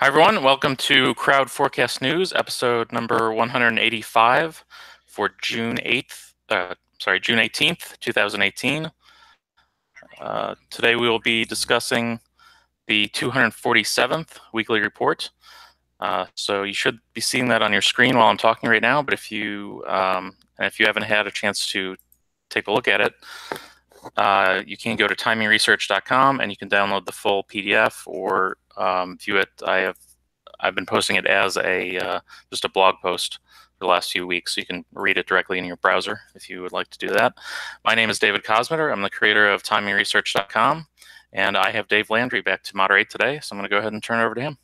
everyone. Welcome to Crowd Forecast News, episode number 185 for June 18th, 2018. Today we will be discussing the 247th weekly report. So you should be seeing that on your screen while I'm talking right now, but if you haven't had a chance to take a look at it, you can go to timingresearch.com and you can download the full PDF or view it. I've been posting it as just a blog post for the last few weeks, so you can read it directly in your browser if you would like to do that. My name is David Kosmider. I'm the creator of timingresearch.com, and I have Dave Landry back to moderate today, so I'm going to go ahead and turn it over to him.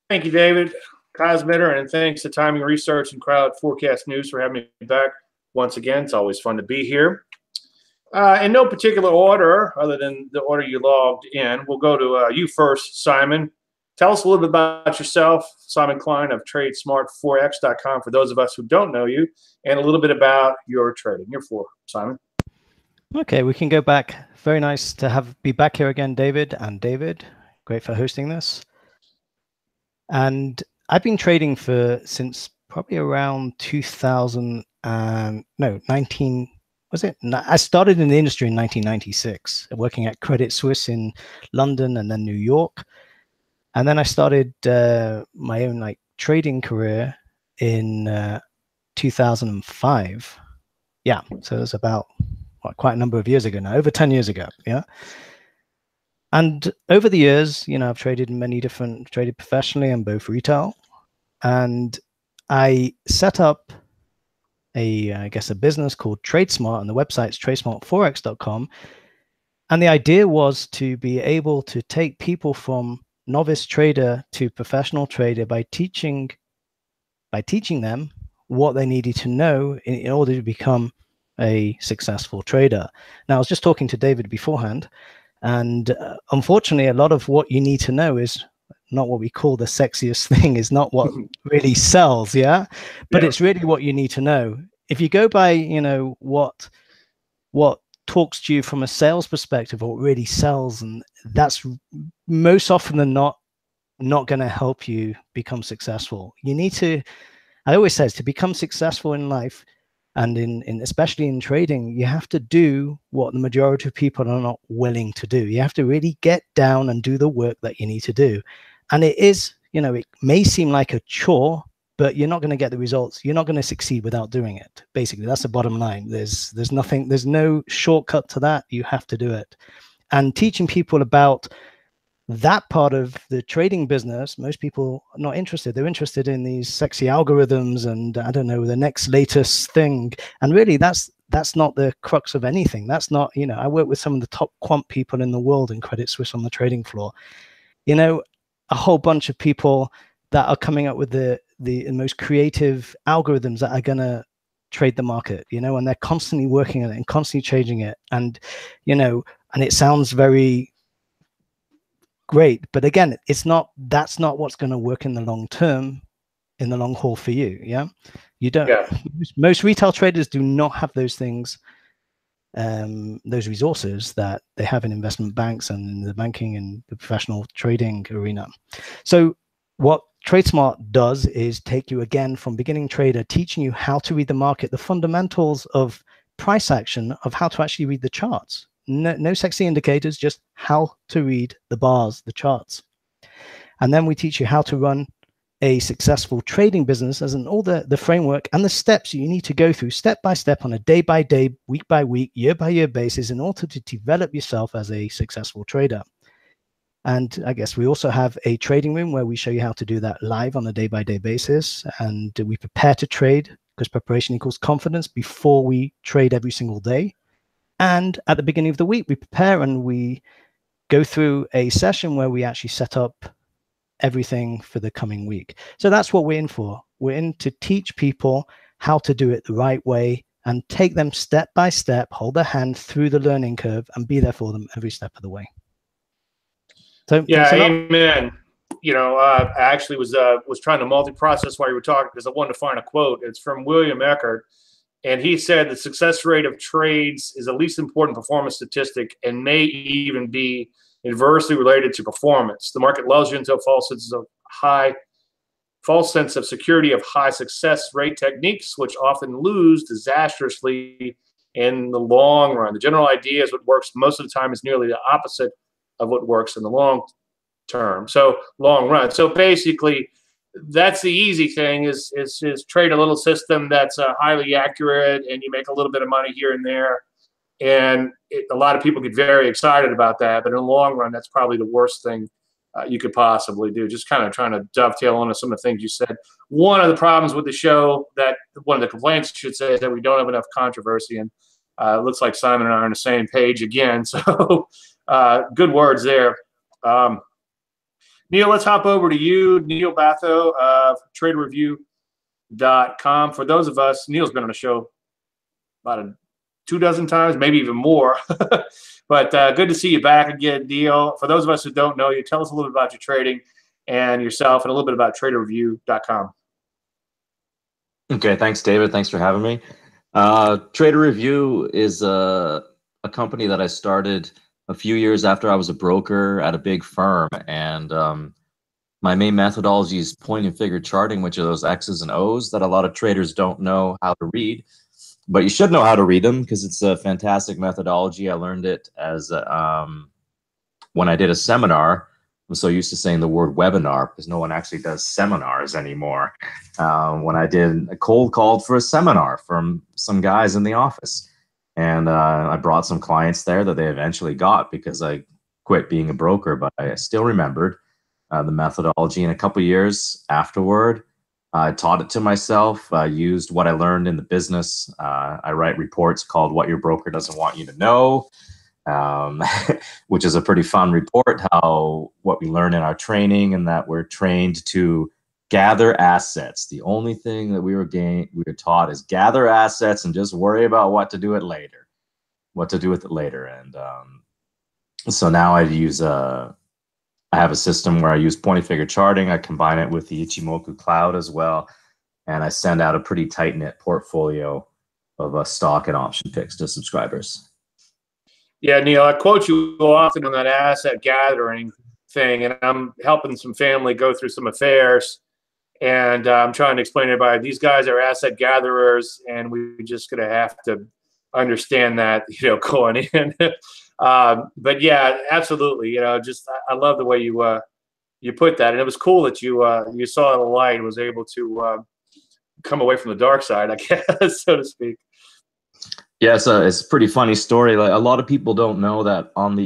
Thank you, David Kosmider, and thanks to Timing Research and Crowd Forecast News for having me back once again. It's always fun to be here. In no particular order, other than the order you logged in, we'll go to you first, Simon. Tell us a little bit about yourself, Simon Klein of TradeSmartForex.com, for those of us who don't know you, and a little bit about your trading. Your floor, Simon. Okay, we can go back. Very nice to be back here again, David. And David, great for hosting this. And I've been trading since probably around 19. Was it? I started in the industry in 1996, working at Credit Suisse in London and then New York. And then I started my own trading career in 2005. Yeah, so it was about quite a number of years ago now, over 10 years ago. Yeah. And over the years, I've traded professionally in both retail, and I set up a business called TradeSmart, and the website's TradeSmartForex.com. And the idea was to be able to take people from novice trader to professional trader by teaching them what they needed to know in order to become a successful trader. Now, I was just talking to David beforehand, and unfortunately, a lot of what you need to know is not what we call the sexiest thing, is not what really sells, yeah? But it's really what you need to know. If you go by, what talks to you from a sales perspective, what really sells, and that's most often than not going to help you become successful. You need to, I always say, to become successful in life, and especially in trading, you have to do what the majority of people are not willing to do. You have to really get down and do the work that you need to do. And it is, it may seem like a chore, but you're not going to get the results. You're not going to succeed without doing it. Basically, that's the bottom line. There's no shortcut to that. You have to do it. And teaching people about that part of the trading business, most people are not interested. They're interested in these sexy algorithms and, I don't know, the next latest thing. And really, that's not the crux of anything. That's not, I work with some of the top quant people in the world in Credit Suisse on the trading floor. A whole bunch of people that are coming up with the most creative algorithms that are going to trade the market, and they're constantly working on it and constantly changing it. And, and it sounds very great, but again, that's not what's going to work in the long term, in the long haul for you. Yeah. You don't, most retail traders do not have those things, those resources that they have in investment banks and in the banking and the professional trading arena. So what TradeSmart does is take you again from beginning trader, teaching you how to read the market, the fundamentals of price action, of how to actually read the charts. No sexy indicators, just how to read the bars, the charts. And then we teach you how to run a successful trading business, as in all the framework and the steps you need to go through step by step on a day by day, week by week, year by year basis in order to develop yourself as a successful trader. And I guess we also have a trading room where we show you how to do that live on a day by day basis. And we prepare to trade, because preparation equals confidence, before we trade every single day. And at the beginning of the week, we prepare and we go through a session where we actually set up everything for the coming week. So that's what we're in for. We're in to teach people how to do it the right way and take them step by step, hold their hand through the learning curve and be there for them every step of the way. So yeah, amen. I actually was trying to multi-process while you were talking because I wanted to find a quote. It's from William Eckert. And he said the success rate of trades is the least important performance statistic and may even be inversely related to performance. The market lulls you into a false sense of security of high success rate techniques, which often lose disastrously in the long run. The general idea is what works most of the time is nearly the opposite of what works in the long run. So basically, that's the easy thing is trade a little system that's highly accurate, and you make a little bit of money here and there. And a lot of people get very excited about that, but in the long run, that's probably the worst thing you could possibly do. Just kind of trying to dovetail onto some of the things you said. One of the problems with the show, one of the complaints, I should say, is that we don't have enough controversy. And it looks like Simon and I are on the same page again. So good words there. Neil, let's hop over to you. Neil Batho of TraderReview.com. For those of us, Neil's been on the show about 24 times, maybe even more. But good to see you back again, Neil. For those of us who don't know you, tell us a little bit about your trading and yourself, and a little bit about TraderReview.com. Okay, thanks, David. Thanks for having me. Trader Review is a company that I started a few years after I was a broker at a big firm, and my main methodology is point and figure charting, which are those X's and O's that a lot of traders don't know how to read. But you should know how to read them because it's a fantastic methodology. I learned it as when I did a seminar. I'm so used to saying the word webinar because no one actually does seminars anymore. When I did a cold call for a seminar from some guys in the office, and I brought some clients there that they eventually got because I quit being a broker, but I still remembered the methodology. In a couple of years afterward, I taught it to myself. I used what I learned in the business. I write reports called What Your Broker Doesn't Want You to Know, which is a pretty fun report, what we learn in our training, and that we're trained to gather assets. The only thing that we were taught is gather assets and just worry about what to do with it later. And so now I have a system where I use point and figure charting. I combine it with the Ichimoku Cloud as well, and I send out a pretty tight-knit portfolio of stock and option picks to subscribers. Yeah, Neil, I quote you often on that asset gathering thing, and I'm helping some family go through some affairs, and I'm trying to explain to everybody, these guys are asset gatherers, and we're just going to have to understand that, going in. But yeah, absolutely. I love the way you put that, and it was cool that you saw the light and was able to come away from the dark side, I guess, so to speak. Yeah, it's a pretty funny story. Like, a lot of people don't know that on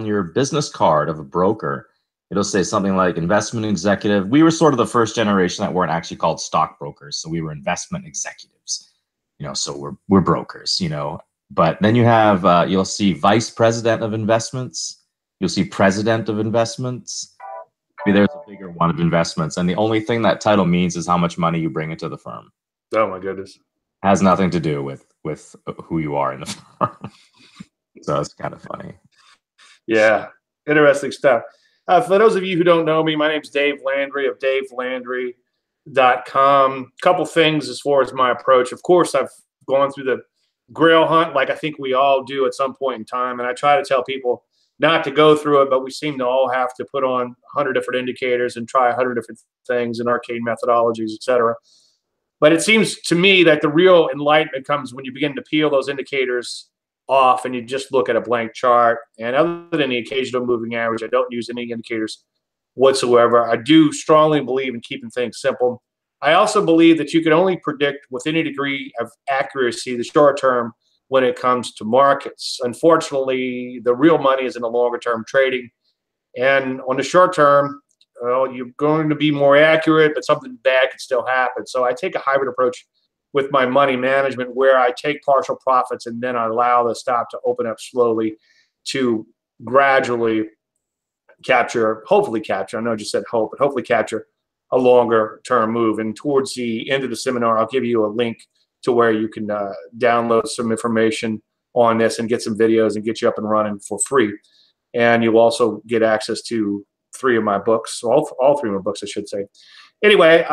your business card of a broker, it'll say something like investment executive. We were sort of the first generation that weren't actually called stockbrokers, so we were investment executives. So we're brokers. But then you have you'll see vice president of investments. You'll see president of investments. Maybe there's a bigger one of investments, and the only thing that title means is how much money you bring into the firm. Oh my goodness. Has nothing to do with who you are in the firm. So it's kind of funny. Yeah, interesting stuff. For those of you who don't know me, my name's Dave Landry of DaveLandry.com. Couple things as far as my approach. Of course, I've gone through the Grail hunt like I think we all do at some point in time, and I try to tell people not to go through it, but we seem to all have to put on 100 different indicators and try 100 different things and arcane methodologies, etc. But it seems to me that the real enlightenment comes when you begin to peel those indicators off and you just look at a blank chart. And other than the occasional moving average, I don't use any indicators whatsoever. I do strongly believe in keeping things simple. I also believe that you can only predict with any degree of accuracy the short term when it comes to markets. Unfortunately, the real money is in the longer term trading. And on the short term, you're going to be more accurate, but something bad could still happen. So I take a hybrid approach with my money management where I take partial profits and then I allow the stop to open up slowly to gradually hopefully capture, I know I just said hope, but hopefully capture a longer term move. And towards the end of the seminar, I'll give you a link to where you can download some information on this and get some videos and get you up and running for free. And you'll also get access to 3 of my books, all 3 of my books, I should say. Anyway,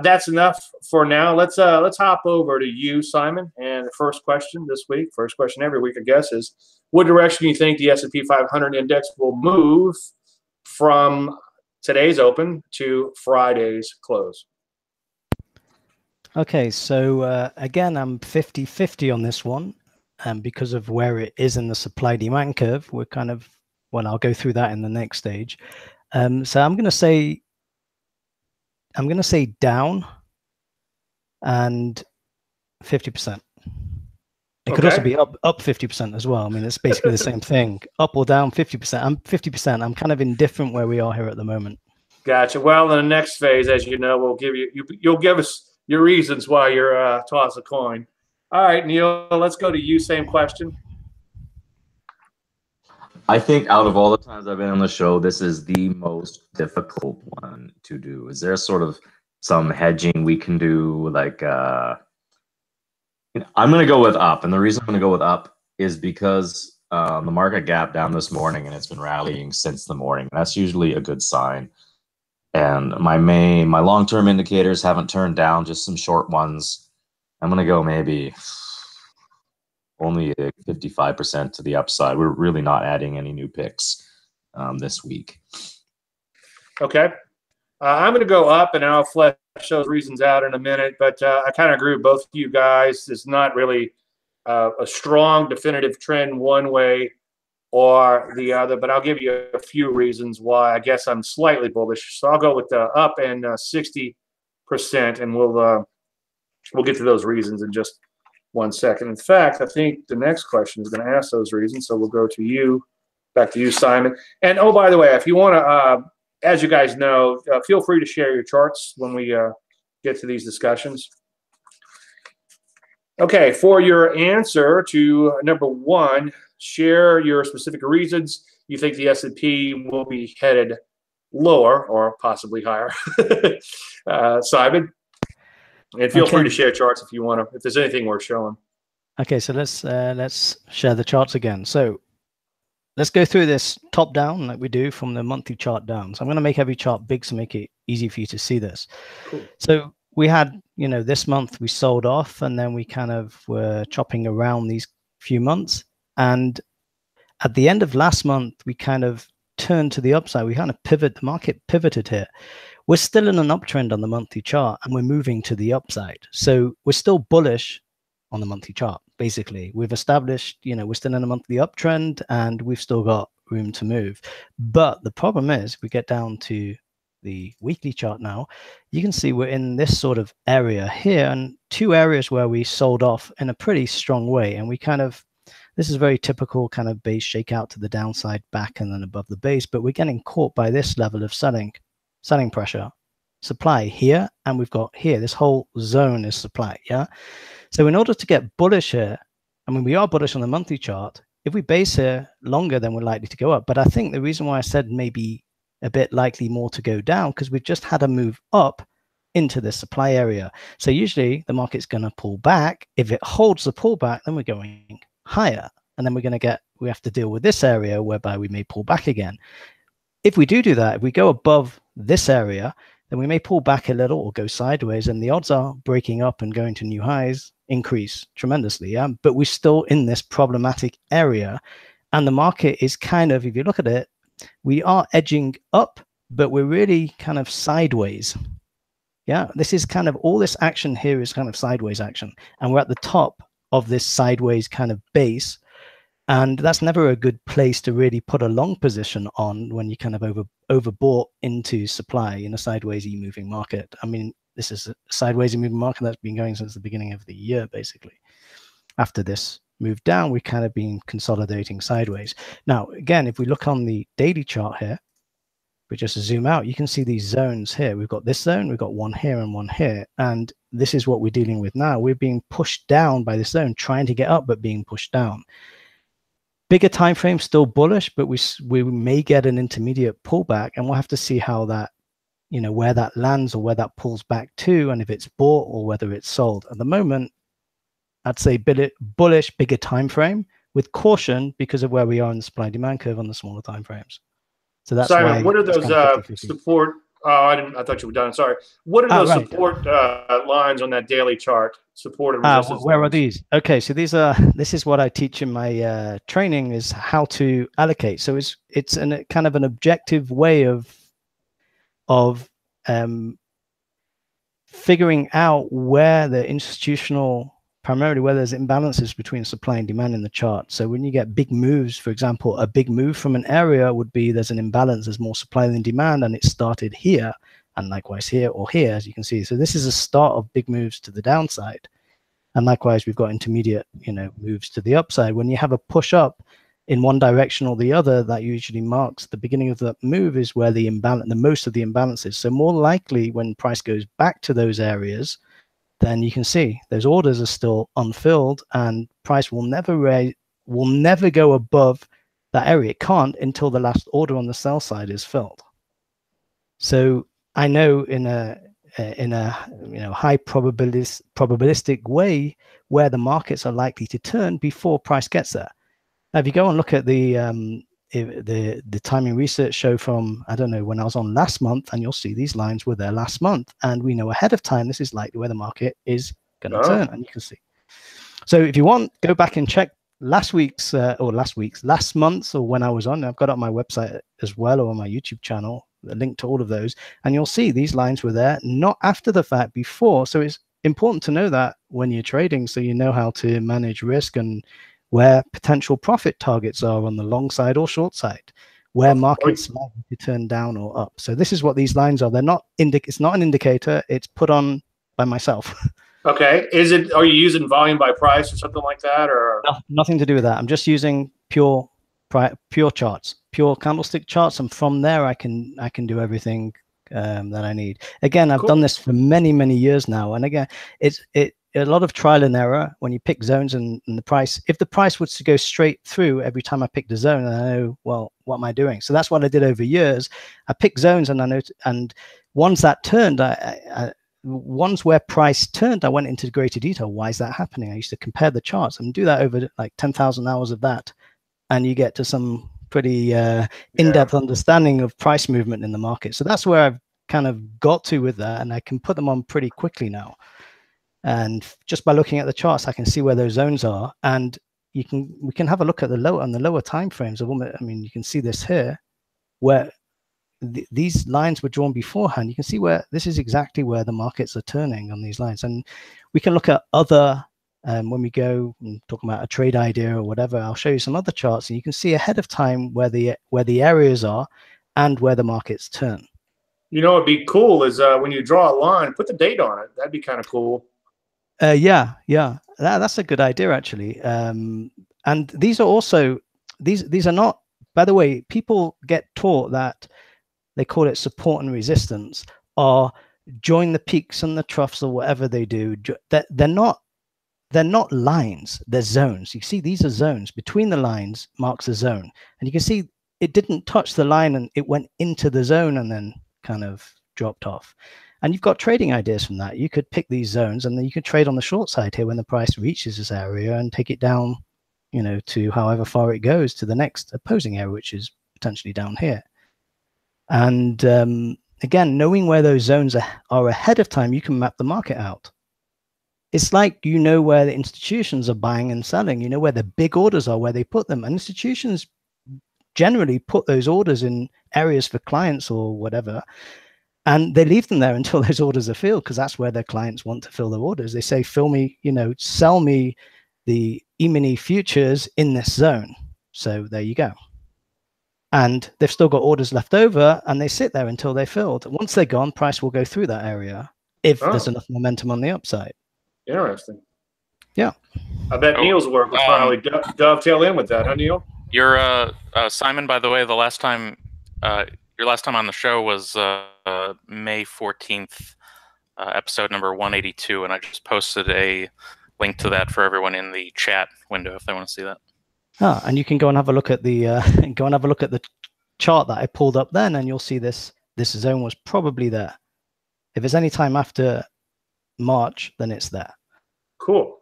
that's enough for now. Let's hop over to you, Simon. And the first question this week, first question every week, I guess, is what direction do you think the S&P 500 index will move from today's open to Friday's close? Okay, so again, I'm 50-50 on this one. And because of where it is in the supply-demand curve, we're kind of, well, I'll go through that in the next stage. So I'm going to say down and 50%. It could also be up 50% as well. I mean, it's basically the same thing. Up or down 50%. I'm 50%. I'm kind of indifferent where we are here at the moment. Gotcha. Well, in the next phase, as you know, we'll give you'll give us your reasons why you're toss a coin. All right, Neil, let's go to you. Same question. I think out of all the times I've been on the show, this is the most difficult one to do. Is there sort of some hedging we can do? Like, I'm going to go with up. And the reason I'm going to go with up is because the market gap down this morning and it's been rallying since the morning. That's usually a good sign. And my long-term indicators haven't turned down, just some short ones. I'm going to go maybe only 55% to the upside. We're really not adding any new picks this week. Okay. I'm going to go up, and I'll flesh those reasons out in a minute. But I kind of agree with both of you guys. It's not really a strong definitive trend one way or the other, but I'll give you a few reasons why I guess I'm slightly bullish. So I'll go with the up and 60%, and we'll get to those reasons in just 1 second. In fact, I think the next question is going to ask those reasons, so we'll go to you, back to you, Simon. And oh, by the way, if you want to, as you guys know, feel free to share your charts when we get to these discussions. Okay, for your answer to number one, share your specific reasons you think the S&P will be headed lower or possibly higher. Simon, and feel free to share charts if you want to, if there's anything worth showing. Okay, so let's share the charts again. So let's go through this top down like we do from the monthly chart down. So I'm going to make every chart big to make it easy for you to see this. Cool. So we had, this month we sold off, and then we kind of were chopping around these few months. And at the end of last month, we kind of turned to the upside. We kind of the market pivoted here. We're still in an uptrend on the monthly chart, and we're moving to the upside. So we're still bullish on the monthly chart. Basically, we've established, we're still in a monthly uptrend, and we've still got room to move. But the problem is, we get down to the weekly chart now, you can see we're in this sort of area here, and two areas where we sold off in a pretty strong way. And we kind of, this is very typical kind of base shakeout to the downside, back and then above the base, but we're getting caught by this level of selling pressure, supply here, and we've got here, this whole zone is supply. Yeah. So in order to get bullish here, I mean, we are bullish on the monthly chart. If we base here longer, then we're likely to go up. But I think the reason why I said maybe a bit likely more to go down, because we've just had a move up into the supply area. So usually the market's going to pull back. If it holds the pullback, then we're going higher. And then we have to deal with this area whereby we may pull back again. If we do that, if we go above this area, then we may pull back a little or go sideways, and the odds are breaking up and going to new highs increase tremendously. Yeah? But we're still in this problematic area, and the market is kind of, if you look at it, we are edging up, but we're really kind of sideways. Yeah, this is kind of, all this action here is kind of sideways action, and we're at the top of this sideways kind of base. And that's never a good place to really put a long position on when you kind of overbought into supply in a sidewaysy moving market. I mean, this is a sidewaysy moving market that's been going since the beginning of the year, basically. After this move down, we've kind of been consolidating sideways. Now, again, if we look on the daily chart here, we just zoom out, you can see these zones here. We've got this zone, we've got one here and one here. And this is what we're dealing with now. We're being pushed down by this zone, trying to get up, but being pushed down. Bigger time frame, still bullish, but we may get an intermediate pullback, and we'll have to see how that, where that lands or where that pulls back to, and if it's bought or whether it's sold. At the moment, I'd say bullish, bigger time frame with caution because of where we are in the supply demand curve on the smaller time frames. So that's Simon, why what are those support Oh, I didn't. I thought you were done. Sorry. What are those right. support lines on that daily chart? Support and resistance. Where are lines? these? Okay, so this is what I teach in my training, is how to allocate. So it's a kind of an objective way of figuring out where the institutional, primarily where there's imbalances between supply and demand in the chart. So when you get big moves, for example, a big move from an area would be there's an imbalance, there's more supply than demand, and it started here, and likewise here or here, as you can see. So this is a start of big moves to the downside. And likewise, we've got intermediate, moves to the upside. When you have a push up in one direction or the other, that usually marks the beginning of the move, is where the most of the imbalances. So more likely when price goes back to those areas, then you can see those orders are still unfilled, and price will never go above that area. It can't until the last order on the sell side is filled. So I know in a high probabilistic way where the markets are likely to turn before price gets there. Now, if you go and look at the timing research show from, I don't know, when I was on last month, and you'll see these lines were there last month, and we know ahead of time this is likely where the market is going to turn, and you can see. So if you want, go back and check last month's, or when I was on. I've got it on my website as well, or on my YouTube channel, a link to all of those, and you'll see these lines were there, not after the fact, before. So it's important to know that when you're trading, so you know how to manage risk and where potential profit targets are on the long side or short side, where markets likely to turn down or up. So this is what these lines are. They're not it's not an indicator. It's put on by myself. Okay. Are you using volume by price or something like that, or No, nothing to do with that? I'm just using pure charts, pure candlestick charts, and from there I can do everything that I need. Again, I've done this for many years now, and again, it's a lot of trial and error when you pick zones and the price. If the price was to go straight through every time I picked a zone, I know, well, what am I doing? So that's what I did over years. I picked zones, and I know, and once that turned, once where price turned, I went into greater detail. Why is that happening? I used to compare the charts and do that over like 10,000 hours of that, and you get to some pretty in-depth understanding of price movement in the market. So that's where I've kind of got to with that, and I can put them on pretty quickly now. And just by looking at the charts, I can see where those zones are, and we can have a look at the lower time frames of almost. I mean, you can see this here, where these lines were drawn beforehand. You can see where this is exactly where the markets are turning on these lines, and we can look at other. When we go and talk about a trade idea or whatever, I'll show you some other charts, and you can see ahead of time where the areas are and where the markets turn. What'd be cool is when you draw a line, put the date on it. That'd be kind of cool. Yeah, that's a good idea, actually. And these are also these are not. By the way, people get taught that they call it support and resistance, or join the peaks and the troughs, or whatever they do. They're not lines, they're zones. You see, these are zones. Between the lines marks a zone. And you can see it didn't touch the line, and it went into the zone and then kind of dropped off. And you've got trading ideas from that. You could pick these zones, and then you could trade on the short side here when the price reaches this area and take it down, to however far it goes to the next opposing area, which is potentially down here. And again, knowing where those zones are ahead of time, you can map the market out. It's like where the institutions are buying and selling, where the big orders are, where they put them. And institutions generally put those orders in areas for clients or whatever, and they leave them there until those orders are filled, because that's where their clients want to fill their orders. They say, fill me, sell me the E-mini futures in this zone. So there you go. And they've still got orders left over, and they sit there until they're filled. Once they're gone, price will go through that area if there's enough momentum on the upside. Interesting. Yeah. I bet Neil's work would probably dovetail in with that, huh, Neil? You're Simon, by the way, your last time on the show was May 14th, episode number 182, and I just posted a link to that for everyone in the chat window if they want to see that. And you can go and have a look at the chart that I pulled up then, and you'll see this zone was probably there. If it's any time after March, then it's there. Cool.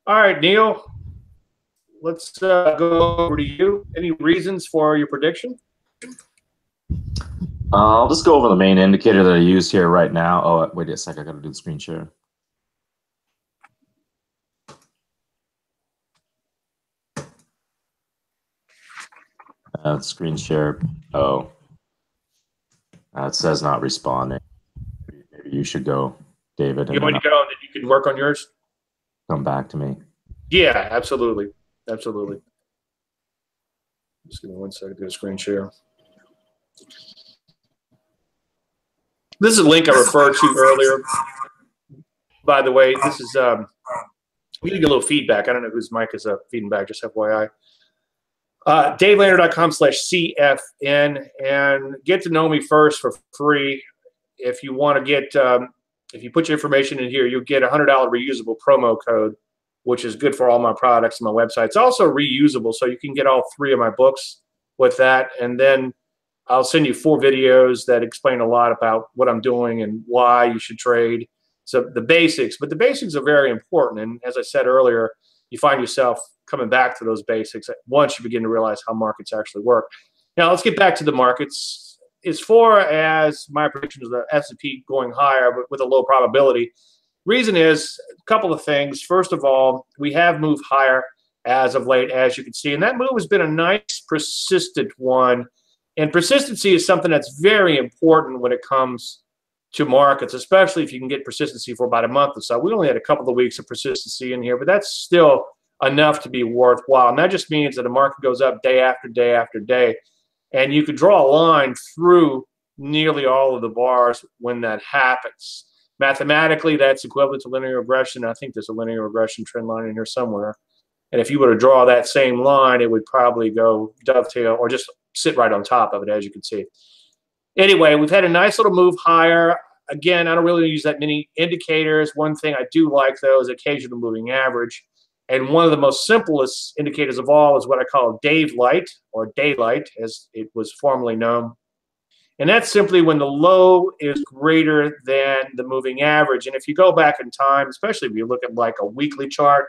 All right, Neil, let's go over to you. Any reasons for your prediction? I'll just go over the main indicator that I use here right now. Oh, wait a sec. I got to do the screen share. Screen share. Oh, it says not responding. Maybe you should go, David. You want me to go and then you can work on yours? Come back to me. Yeah, absolutely. Absolutely. Just give me 1 second to do a screen share. This is a link I referred to earlier. By the way, this is, we need to get a little feedback. I don't know whose mic is feeding back, just FYI. DaveLandry.com/CFN, and get to know me first for free. If you want to get, if you put your information in here, you'll get a $100 reusable promo code, which is good for all my products and my website. It's also reusable, so you can get all 3 of my books with that. And then I'll send you 4 videos that explain a lot about what I'm doing and why you should trade. So the basics, but the basics are very important. And as I said earlier, you find yourself coming back to those basics once you begin to realize how markets actually work. Now, let's get back to the markets. As far as my prediction of the S&P going higher, but with a low probability, reason is a couple of things. First of all, we have moved higher as of late, as you can see, and that move has been a nice, persistent one. And persistency is something that's very important when it comes to markets, especially if you can get persistency for about a month or so. We only had a couple of weeks of persistency in here, but that's still enough to be worthwhile. And that just means that the market goes up day after day after day. And you could draw a line through nearly all of the bars when that happens. Mathematically, that's equivalent to linear regression. I think there's a linear regression trend line in here somewhere. And if you were to draw that same line, it would probably go dovetail or just sit right on top of it, as you can see. Anyway, we've had a nice little move higher. Again, I don't really use that many indicators. One thing I do like, though, is occasional moving average. And one of the most simplest indicators of all is what I call Dave Light, or daylight, as it was formerly known. And that's simply when the low is greater than the moving average. And if you go back in time, especially if you look at like a weekly chart,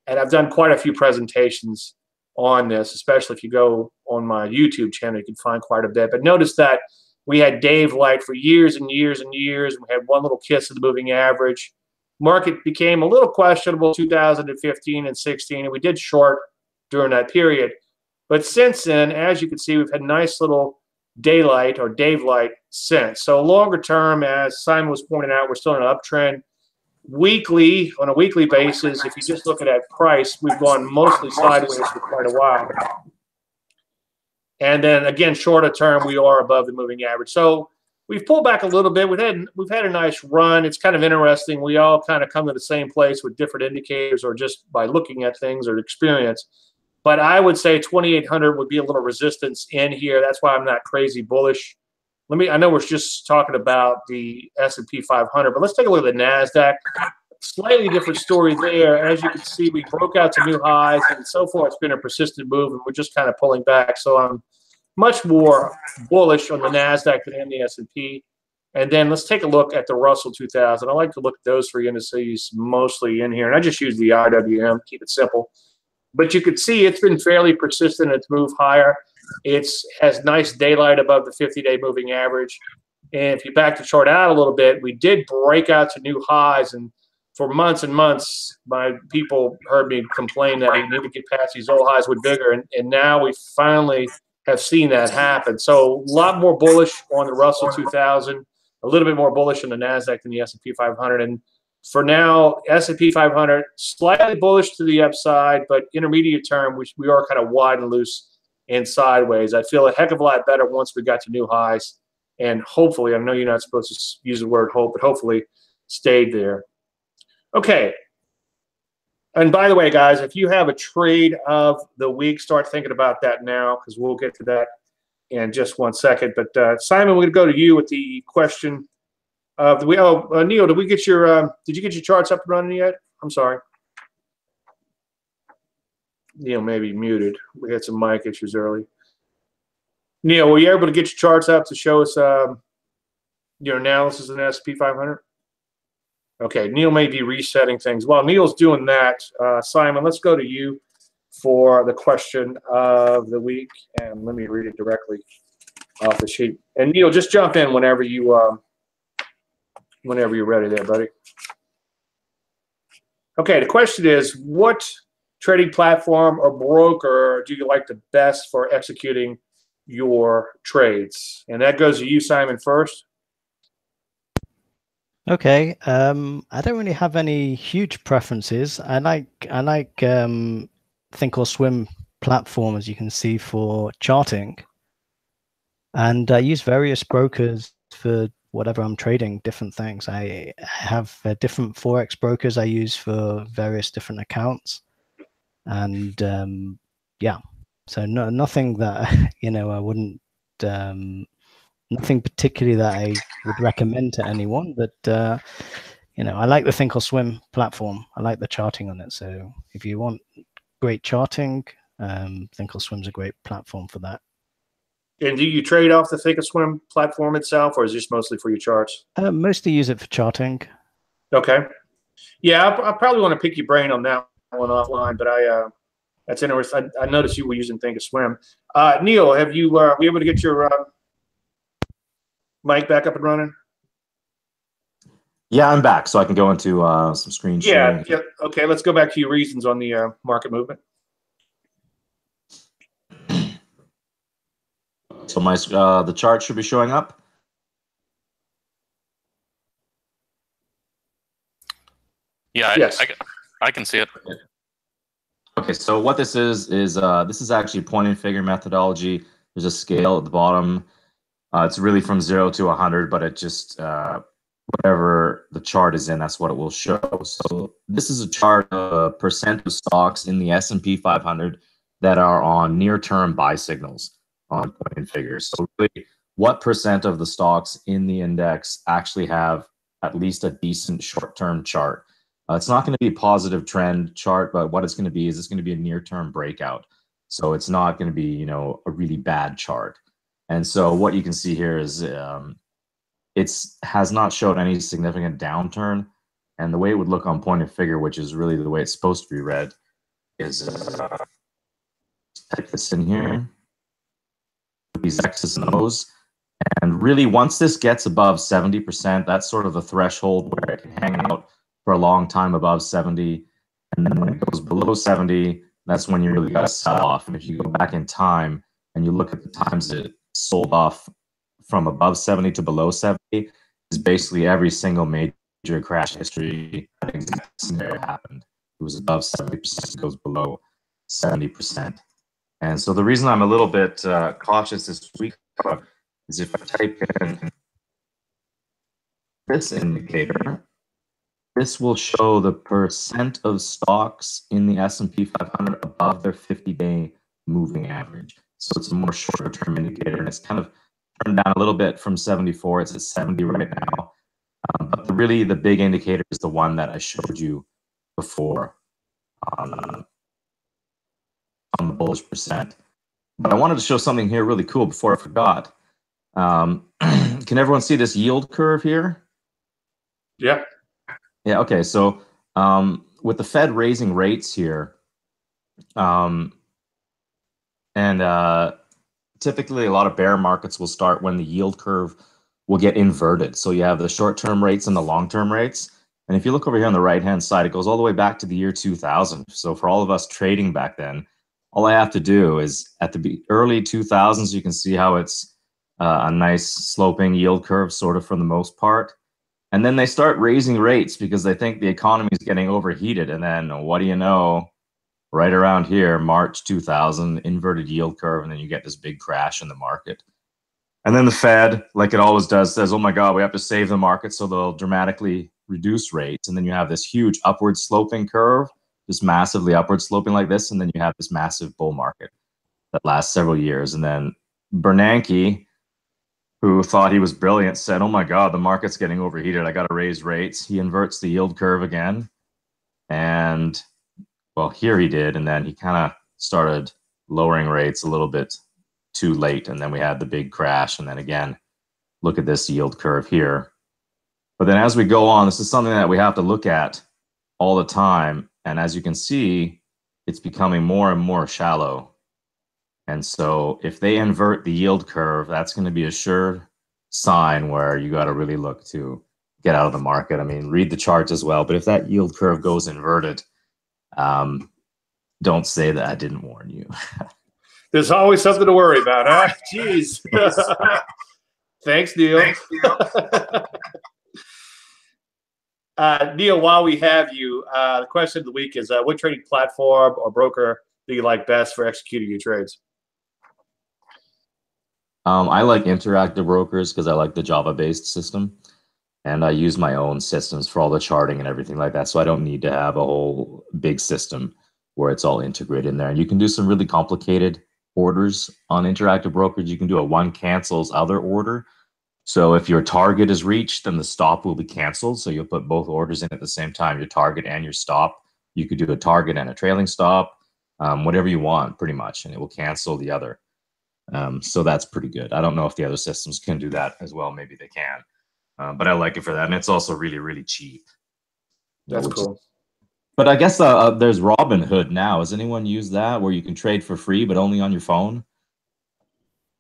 and I've done quite a few presentations on this, especially if you go on my YouTube channel, you can find quite a bit. But notice that we had Dave Light for years and years and years. We had one little kiss of the moving average. Market became a little questionable 2015 and 16, and we did short during that period. But since then, as you can see, we've had nice little daylight or Dave Light since. So longer term, as Simon was pointing out, we're still in an uptrend. Weekly, on a weekly basis, if you just look at that price, we've gone mostly sideways for quite a while. And then again, shorter term, we are above the moving average. So we've pulled back a little bit. We've had a nice run. It's kind of interesting. We all kind of come to the same place with different indicators or just by looking at things or experience. But I would say 2,800 would be a little resistance in here. That's why I'm not crazy bullish. I know we're just talking about the S&P 500, but let's take a look at the NASDAQ. Slightly different story there. As you can see, we broke out to new highs, and so far it's been a persistent move, and we're just kind of pulling back. So I'm much more bullish on the NASDAQ than the S&P. And then let's take a look at the Russell 2000. I like to look at those 3 indices mostly in here, and I just use the IWM, keep it simple. But you could see it's been fairly persistent. It's moved higher. It has nice daylight above the 50-day moving average. And if you back the chart out a little bit, we did break out to new highs. And for months and months, my people heard me complain that we need to get past these old highs with vigor. And now we finally have seen that happen. So a lot more bullish on the Russell 2000, a little bit more bullish on the NASDAQ than the S&P 500. And for now, S&P 500, slightly bullish to the upside, but intermediate term, we are kind of wide and loose and sideways. I feel a heck of a lot better once we got to new highs, and hopefully, I know you're not supposed to use the word hope, but hopefully stayed there. Okay. And by the way, guys, if you have a trade of the week, start thinking about that now, because we'll get to that in just 1 second. But Simon, we're going to go to you with the question of the week. Oh, Neil, did you get your charts up and running yet? I'm sorry. Neil may be muted. We had some mic issues early. Neil, were you able to get your charts up to show us your analysis of the S&P 500? Okay, Neil may be resetting things. While Neil's doing that, Simon, let's go to you for the question of the week. And let me read it directly off the sheet. And Neil, just jump in whenever you're ready there, buddy. Okay, the question is, what trading platform or broker do you like the best for executing your trades? And that goes to you, Simon, first. Okay. I don't really have any huge preferences. I like Thinkorswim platform, as you can see, for charting. And I use various brokers for whatever I'm trading, different things. I have different Forex brokers I use for various different accounts. And yeah, so nothing that, I wouldn't, nothing particularly that I would recommend to anyone, but I like the Thinkorswim platform. I like the charting on it. So if you want great charting, Thinkorswim's a great platform for that. And do you trade off the Thinkorswim platform itself, or is this mostly for your charts? Mostly use it for charting. Okay. Yeah, I probably want to pick your brain on that one offline, but that's interesting. I noticed you were using Thinkorswim. Neil, were you able to get your mic back up and running? Yeah, I'm back, so I can go into some screen sharing. Yeah. Okay, let's go back to your reasons on the market movement. So the chart should be showing up. Yeah, yes. I can see it. Okay, so what this is this is actually point and figure methodology. There's a scale at the bottom. It's really from 0 to 100, but it just whatever the chart is in, that's what it will show. So this is a chart of percent of stocks in the S&P 500 that are on near-term buy signals on point and figures. So really, what percent of the stocks in the index actually have at least a decent short-term chart? It's not going to be a positive trend chart, but what it's going to be is it's going to be a near-term breakout. So it's not going to be, a really bad chart. And so what you can see here is it has not showed any significant downturn. And the way it would look on point and figure, which is really the way it's supposed to be read, is type this in here. These X's and O's. And really, once this gets above 70%, that's sort of the threshold where it can hang out for a long time above 70. And then when it goes below 70, that's when you really got to sell off. And if you go back in time and you look at the times it sold off from above 70 to below 70, is basically every single major crash history that exact scenario happened. It was above 70%, it goes below 70%. And so the reason I'm a little bit cautious this week is if I type in this indicator, this will show the percent of stocks in the S&P 500 above their 50-day moving average. So it's a more shorter-term indicator, and it's kind of turned down a little bit from 74. It's at 70 right now. But really, the big indicator is the one that I showed you before on the bullish percent. But I wanted to show something here really cool before I forgot. Can everyone see this yield curve here? Yeah. Yeah, okay. So with the Fed raising rates here, typically a lot of bear markets will start when the yield curve will get inverted. So you have the short-term rates and the long-term rates. And if you look over here on the right-hand side, it goes all the way back to the year 2000. So for all of us trading back then, all I have to do is at the early 2000s, you can see how it's a nice sloping yield curve, sort of for the most part. And then they start raising rates because they think the economy is getting overheated. And then what do you know? Right around here, March 2000, inverted yield curve, and then you get this big crash in the market. And then the Fed, like it always does, says, oh my God, we have to save the market, so they'll dramatically reduce rates. And then you have this huge upward sloping curve, just massively upward sloping like this, and then you have this massive bull market that lasts several years. And then Bernanke, who thought he was brilliant, said, oh my God, the market's getting overheated, I got to raise rates. He inverts the yield curve again. And well, here he did, and then he kind of started lowering rates a little bit too late, and then we had the big crash, and then again, look at this yield curve here. But then as we go on, this is something that we have to look at all the time, and as you can see, it's becoming more and more shallow. And so if they invert the yield curve, that's going to be a sure sign where you got to really look to get out of the market. I mean, read the charts as well. But if that yield curve goes inverted, don't say that I didn't warn you. There's always something to worry about, huh? Jeez. Thanks, Neil. Neil, while we have you, the question of the week is, what trading platform or broker do you like best for executing your trades? I like Interactive Brokers because I like the Java-based system. And I use my own systems for all the charting and everything like that. So I don't need to have a whole big system where it's all integrated in there. And you can do some really complicated orders on Interactive Brokers. You can do a one cancels other order. So if your target is reached, then the stop will be canceled. So you'll put both orders in at the same time, your target and your stop. You could do a target and a trailing stop, whatever you want, pretty much, and it will cancel the other. So that's pretty good. I don't know if the other systems can do that as well. Maybe they can. But I like it for that. And it's also really, really cheap. That's cool. But I guess there's Robinhood now. Has anyone used that where you can trade for free, but only on your phone?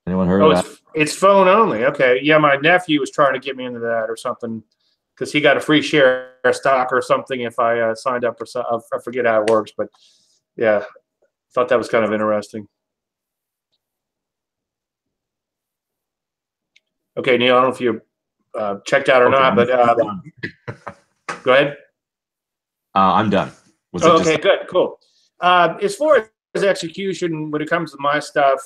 Anyone heard of that? It's phone only. Okay. Yeah, my nephew was trying to get me into that or something because he got a free share of stock or something if I signed up for something. I forget how it works, but yeah, thought that was kind of interesting. Okay, Neil, I don't know if you checked out or not, but go ahead. I'm done. Okay, good, cool. As far as execution, when it comes to my stuff,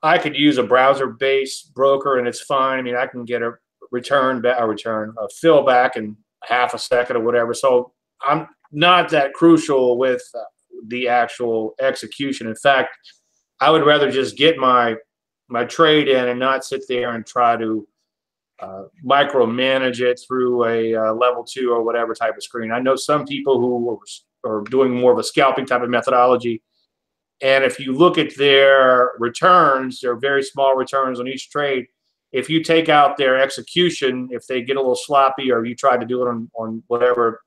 I could use a browser-based broker, and it's fine. I mean, I can get a fill back in half a second or whatever. So I'm not that crucial with the actual execution. In fact, I would rather just get my trade in and not sit there and try to micromanage it through a level 2 or whatever type of screen. I know some people who are doing more of a scalping type of methodology. And if you look at their returns, they're very small returns on each trade. If you take out their execution, if they get a little sloppy or you try to do it on whatever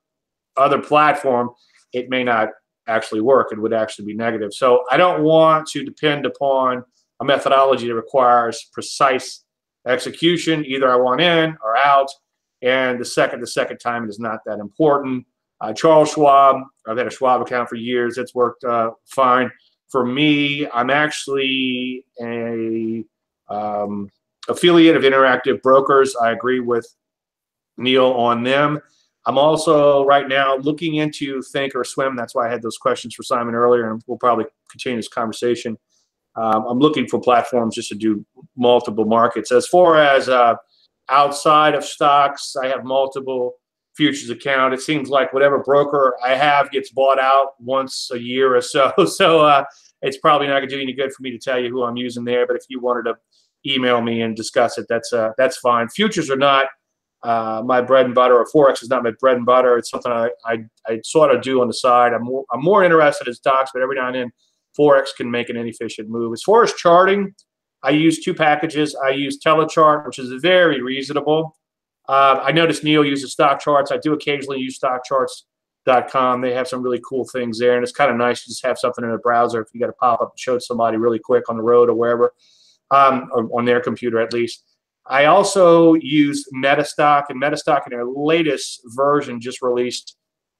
other platform, it may not actually work. It would actually be negative. So I don't want to depend upon a methodology that requires precise execution. Either I want in or out. And the second time, it is not that important. Charles Schwab, I've had a Schwab account for years. It's worked fine. For me, I'm actually a affiliate of Interactive Brokers. I agree with Neil on them. I'm also right now looking into Thinkorswim. That's why I had those questions for Simon earlier, and we'll probably continue this conversation. I'm looking for platforms just to do multiple markets. As far as outside of stocks, I have multiple futures account. It seems like whatever broker I have gets bought out once a year or so. So it's probably not going to do any good for me to tell you who I'm using there. But if you wanted to email me and discuss it, that's fine. Futures are not my bread and butter, or Forex is not my bread and butter. It's something I sort of do on the side. I'm more interested in stocks, but every now and then Forex can make an inefficient move. As far as charting, I use 2 packages. I use Telechart, which is very reasonable. I noticed Neil uses stock charts. I do occasionally use stockcharts.com. They have some really cool things there, and it's kind of nice to just have something in a browser if you got to pop up and show somebody really quick on the road or wherever, or on their computer at least. I also use Metastock, and Metastock in their latest version just released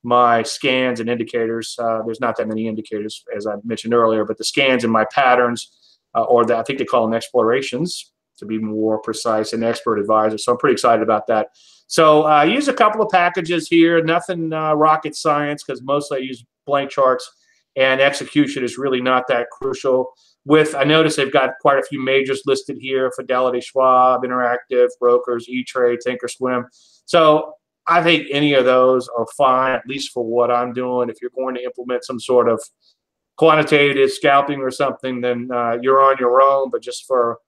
my scans and indicators. There's not that many indicators, as I mentioned earlier, but the scans and my patterns, I think they call them explorations, to be more precise, an expert advisor. So I'm pretty excited about that. So I use a couple of packages here, nothing rocket science, because mostly I use blank charts, and execution is really not that crucial. I notice they've got quite a few majors listed here: Fidelity, Schwab, Interactive Brokers, E-Trade, Thinkorswim. So I think any of those are fine, at least for what I'm doing. If you're going to implement some sort of quantitative scalping or something, then you're on your own. But just for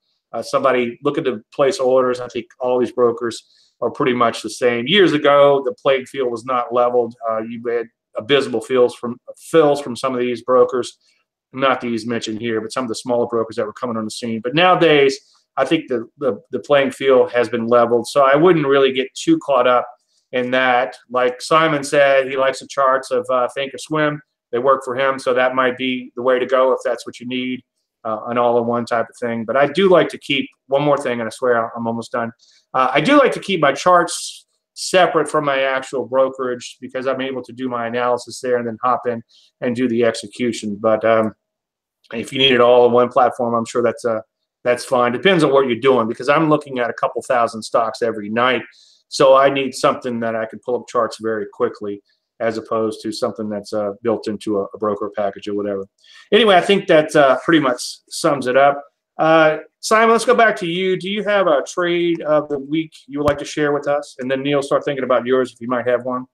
somebody looking to place orders, I think all these brokers are pretty much the same. Years ago, the playing field was not leveled. You had abysmal fills from some of these brokers, not these mentioned here, but some of the smaller brokers that were coming on the scene. But nowadays, I think the playing field has been leveled. So I wouldn't really get too caught up in that. Like Simon said, he likes the charts of Thinkorswim. They work for him, so that might be the way to go if that's what you need. an all-in-one type of thing. But I do like to keep one more thing, and I swear I'm almost done. I do like to keep my charts separate from my actual brokerage because I'm able to do my analysis there and then hop in and do the execution. But if you need it all in one platform, I'm sure that's fine. Depends on what you're doing because I'm looking at a couple thousand stocks every night. So I need something that I can pull up charts very quickly as opposed to something that's built into a broker package or whatever. Anyway, I think that pretty much sums it up. Simon, let's go back to you. Do you have a trade of the week you would like to share with us? And then Neil, start thinking about yours if you might have one.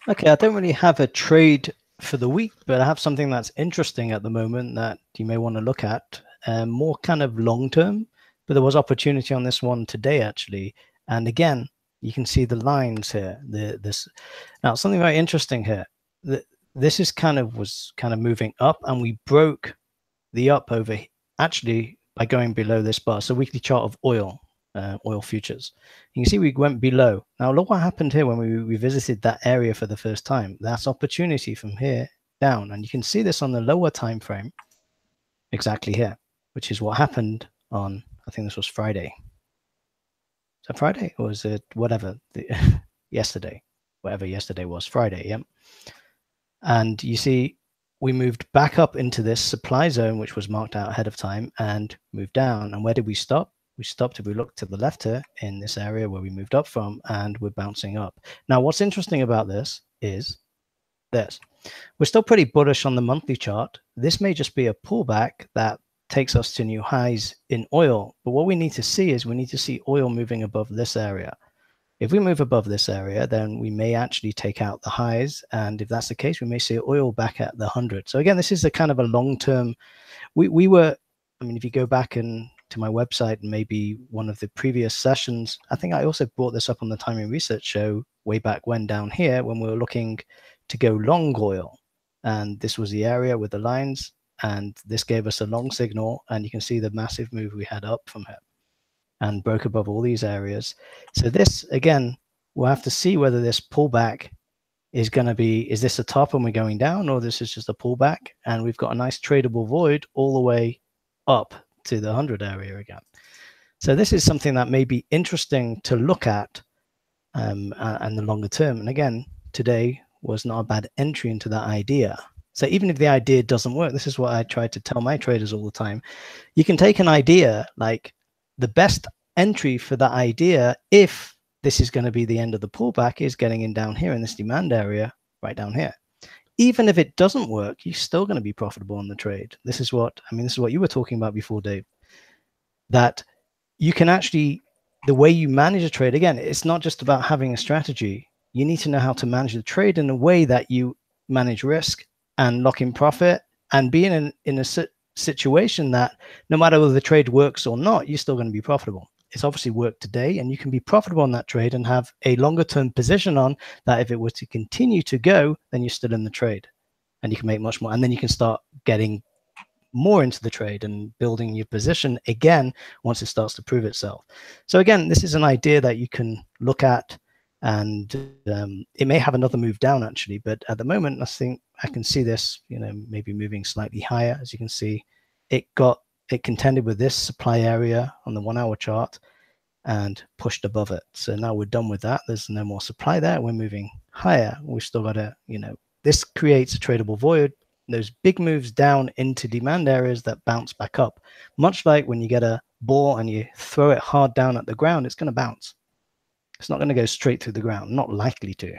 Okay, I don't really have a trade for the week, but I have something that's interesting at the moment that you may want to look at, more kind of long term. But there was opportunity on this one today, actually. And again, you can see the lines here. Now, something very interesting here. This is was kind of moving up, and we broke the up over actually by going below this bar. So weekly chart of oil futures. You can see we went below. Now look what happened here when we revisited that area for the first time. That's opportunity from here down, and you can see this on the lower time frame exactly here, which is what happened on, I think this was Friday. Is that Friday or was it whatever yesterday? Whatever yesterday was, Friday. Yep. And you see we moved back up into this supply zone, which was marked out ahead of time, and moved down. And where did we stop? We stopped, if we look to the left here, in this area where we moved up from, and we're bouncing up. Now, what's interesting about this is this. We're still pretty bullish on the monthly chart. This may just be a pullback that takes us to new highs in oil. But what we need to see is we need to see oil moving above this area. If we move above this area, then we may actually take out the highs. And if that's the case, we may see oil back at the 100. So again, this is a kind of a long-term, we were, I mean, if you go back and to my website and maybe one of the previous sessions, I think I also brought this up on the Timing Research show way back when down here when we were looking to go long oil. And this was the area with the lines, and this gave us a long signal, and you can see the massive move we had up from here and broke above all these areas. So this, again, we'll have to see whether this pullback is going to be, is this a top and we're going down, or this is just a pullback and we've got a nice tradable void all the way up to the 100 area again. So this is something that may be interesting to look at and the longer term. And again, today was not a bad entry into that idea. So even if the idea doesn't work, this is what I try to tell my traders all the time. You can take an idea, like the best entry for that idea, if this is going to be the end of the pullback, is getting in down here in this demand area, right down here. Even if it doesn't work, you're still going to be profitable on the trade. This is what, I mean, this is what you were talking about before, Dave, that you can actually, the way you manage a trade, again, it's not just about having a strategy. You need to know how to manage the trade in a way that you manage risk and lock in profit and be in a situation that no matter whether the trade works or not, you're still going to be profitable. It's obviously worked today, and you can be profitable on that trade and have a longer term position on that. If it were to continue to go, then you're still in the trade and you can make much more. And then you can start getting more into the trade and building your position again once it starts to prove itself. So again, this is an idea that you can look at, and it may have another move down actually, but at the moment, I think I can see this, you know, maybe moving slightly higher. As you can see, it contended with this supply area on the 1 hour chart and pushed above it. So now we're done with that. There's no more supply there. We're moving higher. We've still got to, you know, this creates a tradable void. Those big moves down into demand areas that bounce back up, much like when you get a ball and you throw it hard down at the ground, it's going to bounce. It's not going to go straight through the ground, not likely to.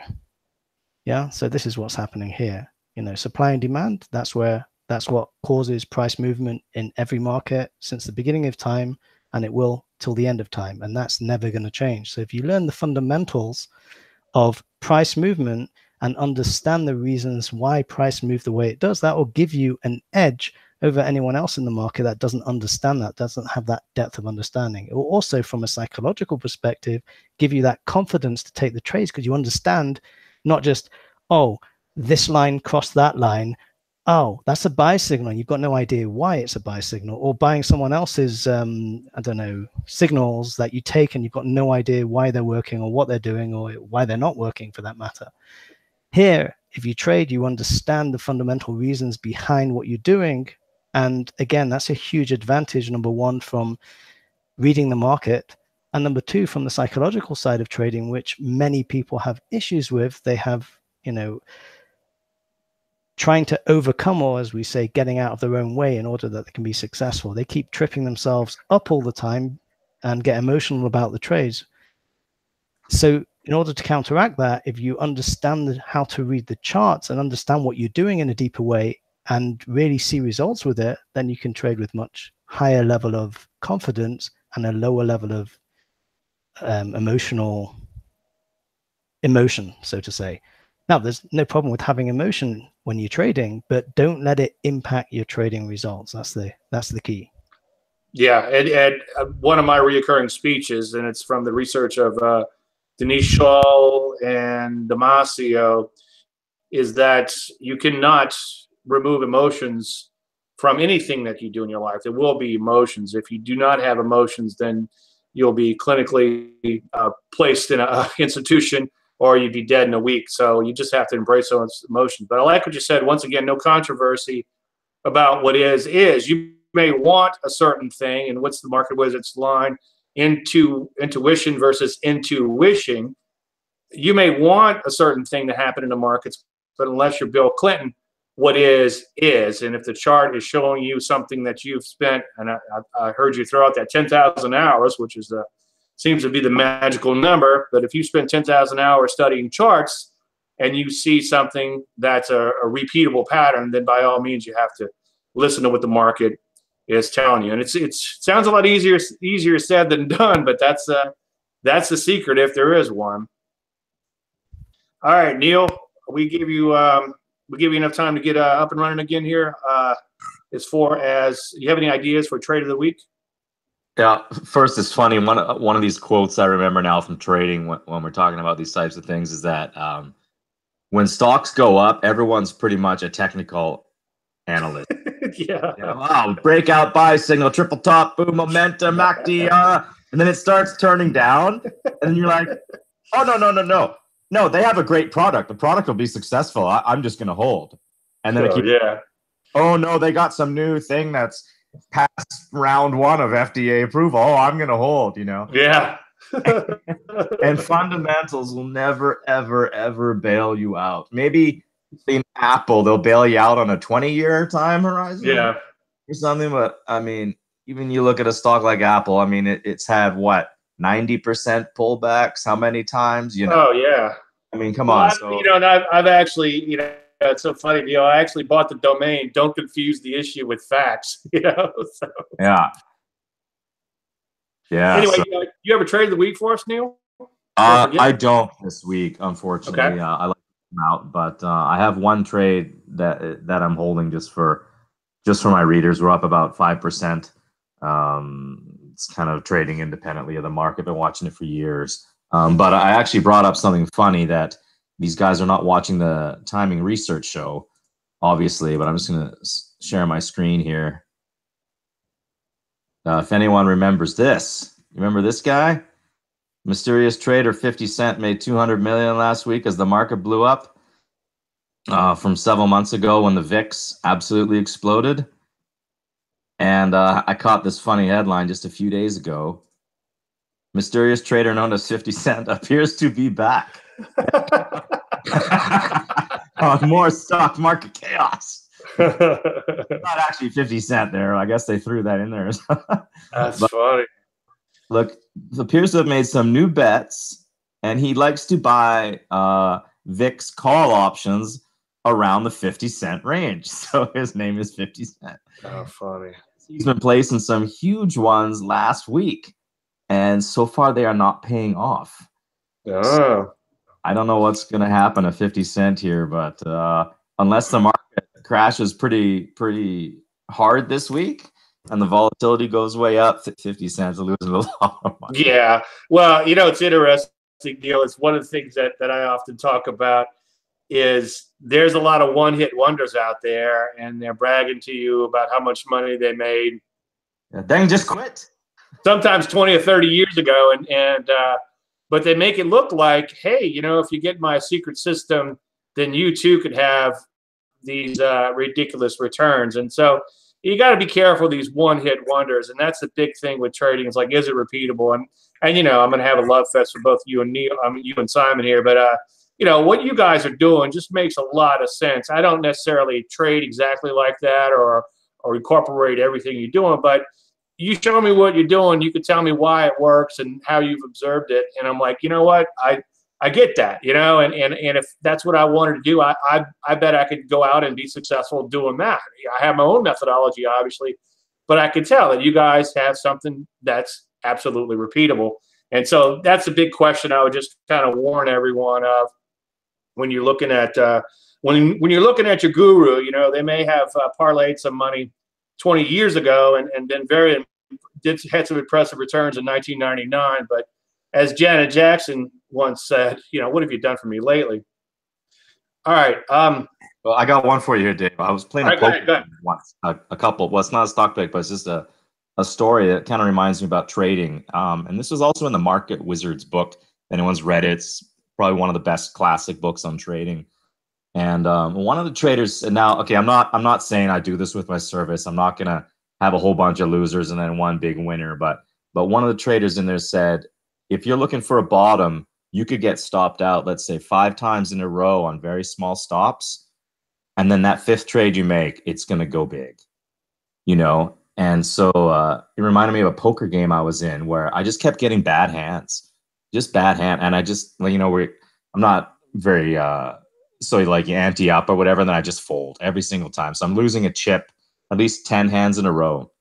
Yeah. So this is what's happening here. You know, supply and demand, that's what causes price movement in every market since the beginning of time, and it will till the end of time, and that's never going to change. So if you learn the fundamentals of price movement and understand the reasons why price moves the way it does, that will give you an edge over anyone else in the market that doesn't understand that, doesn't have that depth of understanding. It will also, from a psychological perspective, give you that confidence to take the trades, because you understand not just, oh, this line crossed that line, oh, that's a buy signal. You've got no idea why it's a buy signal, or buying someone else's, I don't know, signals that you take and you've got no idea why they're working or what they're doing or why they're not working for that matter. Here, if you trade, you understand the fundamental reasons behind what you're doing, And again, that's a huge advantage, number one, from reading the market, and number two, from the psychological side of trading, which many people have issues with. They have, trying to overcome, or as we say, getting out of their own way in order that they can be successful. They keep tripping themselves up all the time and get emotional about the trades. So in order to counteract that, if you understand how to read the charts and understand what you're doing in a deeper way and really see results with it, then you can trade with much higher level of confidence and a lower level of emotion, so to say. Now, there's no problem with having emotion when you're trading, but don't let it impact your trading results. That's the key. Yeah, and one of my reoccurring speeches, and it's from the research of Denise Shaw and Damasio, is that you cannot remove emotions from anything that you do in your life. There will be emotions. If you do not have emotions, then you'll be clinically placed in an institution, or you'd be dead in a week. So you just have to embrace those emotions. But I like what you said. Once again, no controversy about what is. You may want a certain thing, and what's the market wizard's line? Intuition versus intuition. You may want a certain thing to happen in the markets, but unless you're Bill Clinton, what is. And if the chart is showing you something that you've spent, and I heard you throw out that 10,000 hours, which is seems to be the magical number, but if you spend 10,000 hours studying charts and you see something that's a repeatable pattern, then by all means you have to listen to what the market is telling you. And it sounds a lot easier said than done, but that's the secret, if there is one. All right, Neil, we give you enough time to get up and running again here. As far as, you have any ideas for trade of the week? Yeah, first, it's funny. One of these quotes I remember now from trading when we're talking about these types of things is that when stocks go up, everyone's pretty much a technical analyst. Yeah. Wow, breakout buy signal, triple top, boom, momentum, MACD, and then it starts turning down, and then you're like, oh, no, they have a great product. The product will be successful. I'm just going to hold. And then oh, no, they got some new thing that's past round one of FDA approval. Oh, I'm going to hold, Yeah. And fundamentals will never, ever, ever bail you out. Maybe in Apple, they'll bail you out on a 20-year time horizon. Yeah. Or something. But, I mean, even you look at a stock like Apple, I mean, it's had, 90% pullbacks? How many times? Oh, yeah. I mean, come on. And I've actually, it's so funny, I actually bought the domain. Don't confuse the issue with facts, So. Yeah. Anyway, you ever traded the week for us, Neil? I don't this week, unfortunately. Okay. I like to come out, but I have one trade that I'm holding just for my readers. We're up about 5%. It's kind of trading independently of the market. Been watching it for years. But I actually brought up something funny that these guys are not watching the timing research show, obviously, but I'm just going to share my screen here. If anyone remembers this, remember this guy? Mysterious trader 50 Cent made $200 million last week as the market blew up from several months ago when the VIX absolutely exploded. And I caught this funny headline just a few days ago. Mysterious trader known as 50 Cent appears to be back. More stock market chaos. Not actually 50 Cent there. I guess they threw that in there. That's funny. Look, appears to have made some new bets, and he likes to buy VIX call options around the 50 cent range. So his name is 50 Cent. Oh, funny. He's been placing some huge ones last week, and so far they are not paying off. Oh. So I don't know what's going to happen to 50 Cent here, but unless the market crashes pretty hard this week and the volatility goes way up, 50 Cent's losing a lot of money. Yeah. Well, it's interesting, Neil. It's one of the things that I often talk about is there's a lot of one-hit wonders out there, and they're bragging to you about how much money they made. Yeah, dang, just quit. Sometimes 20 or 30 years ago, but they make it look like, hey, if you get my secret system, then you too could have these ridiculous returns. And so you got to be careful of these one-hit wonders, and that's the big thing with trading. It's like, is it repeatable? And you know, I'm going to have a love fest for both you and Neil, you and Simon here, but you know, what you guys are doing just makes a lot of sense. I don't necessarily trade exactly like that or incorporate everything you're doing, but you show me what you're doing, you can tell me why it works and how you've observed it, and I'm like, you know what, I get that, you know, and if that's what I wanted to do, I bet I could go out and be successful doing that. I have my own methodology, obviously, but I could tell that you guys have something that's absolutely repeatable. And so that's a big question I would just kind of warn everyone of when you're looking at when you're looking at your guru. You know, they may have parlayed some money 20 years ago and then had some impressive returns in 1999, but as Janet Jackson once said, you know, what have you done for me lately? All right. Well, I got one for you here, Dave. I was playing a poker go ahead. once, a couple. Well, it's not a stock pick, but it's just a story that kind of reminds me about trading. And this was also in the Market Wizards book. If anyone's read it, it's probably one of the best classic books on trading. And one of the traders, and now, okay, I'm not saying I do this with my service. I'm not gonna have a whole bunch of losers and then one big winner. But one of the traders in there said, if you're looking for a bottom, you could get stopped out, let's say 5 times in a row on very small stops. And then that 5th trade you make, it's going to go big, you know? And so it reminded me of a poker game I was in where I just kept getting bad hands, just bad hand. And I just, you know, I'm not very, so like ante up or whatever. And then I just fold every single time. So I'm losing a chip, at least 10 hands in a row.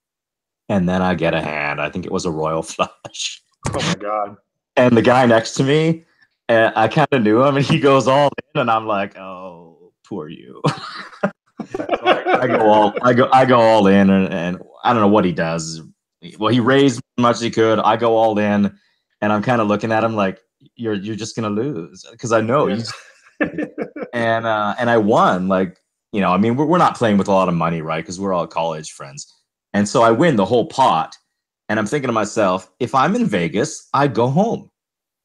And then I get a hand. I think it was a royal flush. Oh my God. And the guy next to me, I kind of knew him, and he goes all in, and I'm like, oh, poor you. I go all in, and I don't know what he does. Well, he raised as much as he could. I go all in, and I'm kind of looking at him like, you're just gonna lose, because I know he's. And I won, like, you know, I mean, we're not playing with a lot of money, right? Because we're all college friends, and so I win the whole pot. And I'm thinking to myself, if I'm in Vegas, I go home.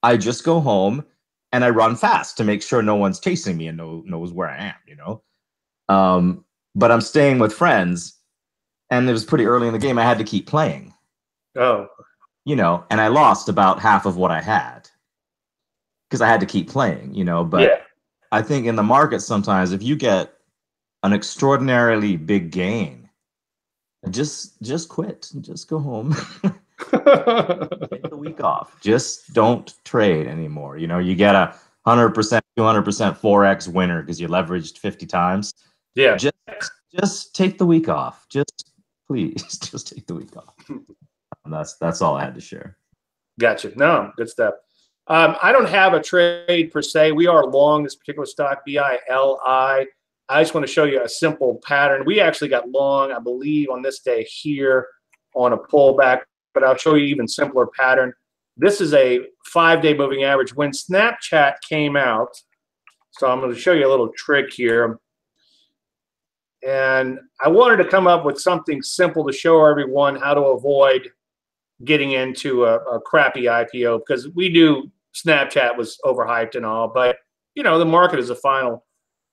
I just go home and I run fast to make sure no one's chasing me and knows where I am, you know? But I'm staying with friends, and it was pretty early in the game. I had to keep playing. Oh. You know, and I lost about half of what I had because I had to keep playing, you know? But yeah. I think in the market sometimes, if you get an extraordinarily big gain, just quit. Just go home. Take the week off. Just don't trade anymore. You know, you get a 100%, 200% Forex winner because you leveraged 50 times. Yeah. Just take the week off. Please, just take the week off. And that's all I had to share. Gotcha. No, good stuff. I don't have a trade per se. We are long this particular stock, BILI. I just want to show you a simple pattern. We actually got long, I believe, on this day here on a pullback, but I'll show you even simpler pattern. This is a 5-day moving average. When Snapchat came out, so I'm going to show you a little trick here. And I wanted to come up with something simple to show everyone how to avoid getting into a crappy IPO, because we knew Snapchat was overhyped and all, but, you know, the market is a final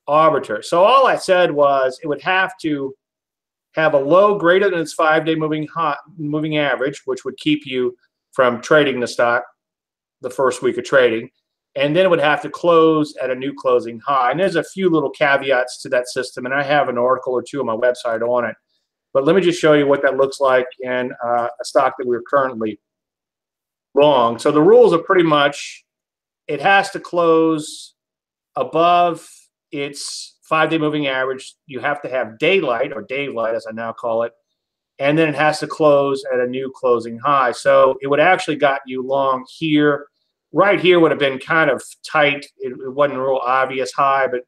arbiter. So all I said was it would have to have a low greater than its 5-day moving average, which would keep you from trading the stock the first week of trading. And then it would have to close at a new closing high. And there's a few little caveats to that system, and I have an article or two on my website on it. But let me just show you what that looks like in a stock that we're currently long. So the rules are pretty much it has to close above its 5-day moving average. You have to have daylight, or daylight as I now call it, and then it has to close at a new closing high. So it would actually got you long here. Right here would have been kind of tight. It wasn't a real obvious high, but